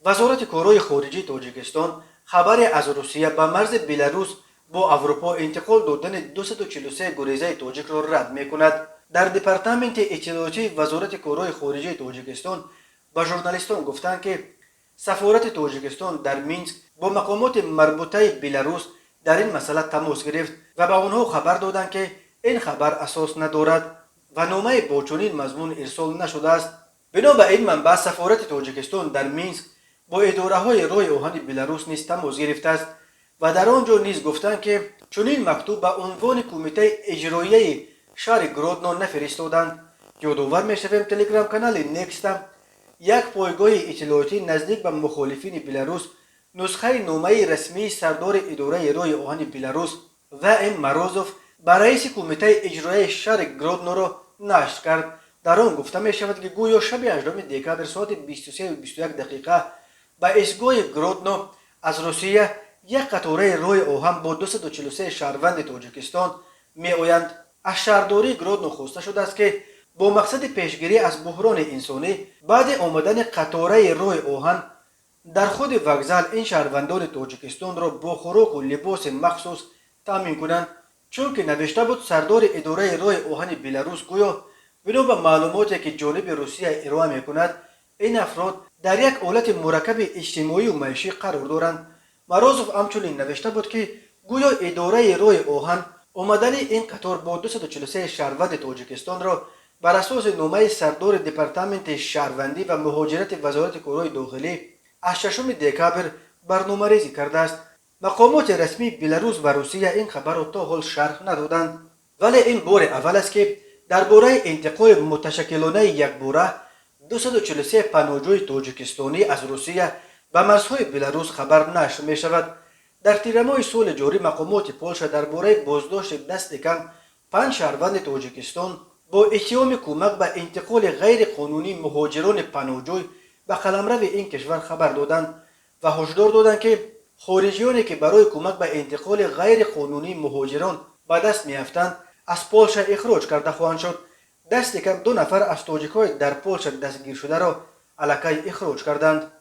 وزارت کارهای خارجه تاجیکستان خبر از روسیه به مرز بلاروس با اروپا انتقال دادن 243 گریزه تاجیک را رد میکند. در دپارتمنت اطلاعاتی وزارت کارهای خارجه تاجیکستان به ژورنالیستان گفتند که سفارت تاجیکستان در مینسک با مقامات مربوطه بلاروس در این مسئله تماس گرفت و به آنها خبر دادند که این خبر اساس ندارد و نامه با چنین مضمون ارسال نشده است. بنا به این منبع سفارت تاجیکستان در مینسک با اداره های راه آهن بلاروس نیز تماس گرفته است و در آنجا نیز گفتند که چنین مکتوب به عنوان کمیته اجرایی شهر گرودنو نفرستادند. یادآور می‌شویم تلگرام کانال نکست یک پایگاه اطلاعاتی نزدیک به مخالفین بلاروس نسخه نامه رسمی سردار اداره راه آهن بلاروس و ام مروزوف به رئیس کمیته اجرایی شهر گرودنو را نشر کرد. در آن گفته می شود که گویا شب 18 دکتر ساعت 23:21 دقیقه به ایستگاه گرودنو از روسیه یک قطاره راه آهن با 243 شهروند تاجیکستان می آیند. از شهرداری گرودنو خواسته شده است که با مقصد پیشگیری از بحران انسانی بعد آمدن قطاره راه آهن در خود وокزال این شهروندان تاجیکستان را با خوراک و لباس مخصوص تامین کنند، چون که نوشته بود سردار اداره راه آهن بلاروس گویا بنا به معلوماتی که جانب روسیه ارائه میکند این افراد در یک حالت مرکب اجتماعی و معیشی قرار دارند. مروزوف همچنین نوشته بود که گویا اداره راه آهن آمدن این قطار با 243 شهروند تاجیکستان را بر اساس نامه سردار دپارتمنت شهروندی و مهاجرت وزارت کارهای داخلی از 6 دکبر برنامه‌ریزی کرده است. مقامات رسمی بلاروس و روسیه این خبر را تا حال شرح ندادند، ولی این بار اول است که درباره انتقال متشکلانه یک باره 243 پناهجوی تاجیکستانی از روسیه به مرزهای بلاروس خبر نشر می شود. در تیر ماه سال جاری مقامات پولشا درباره بازداشت دست کم 5 شهروند تاجیکستان با اتهام کمک به انتقال غیر قانونی مهاجران پناهجوی به قلمرو این کشور خبر دادند و هشدار دادند که خارجیانی که برای کمک به انتقال غیر قانونی مهاجران به دست میافتند از پولشا اخراج کرده خواهند شد. دست کم 2 نفر از تاجیک‌های در پولشا دستگیر شده را الکی اخراج کردند.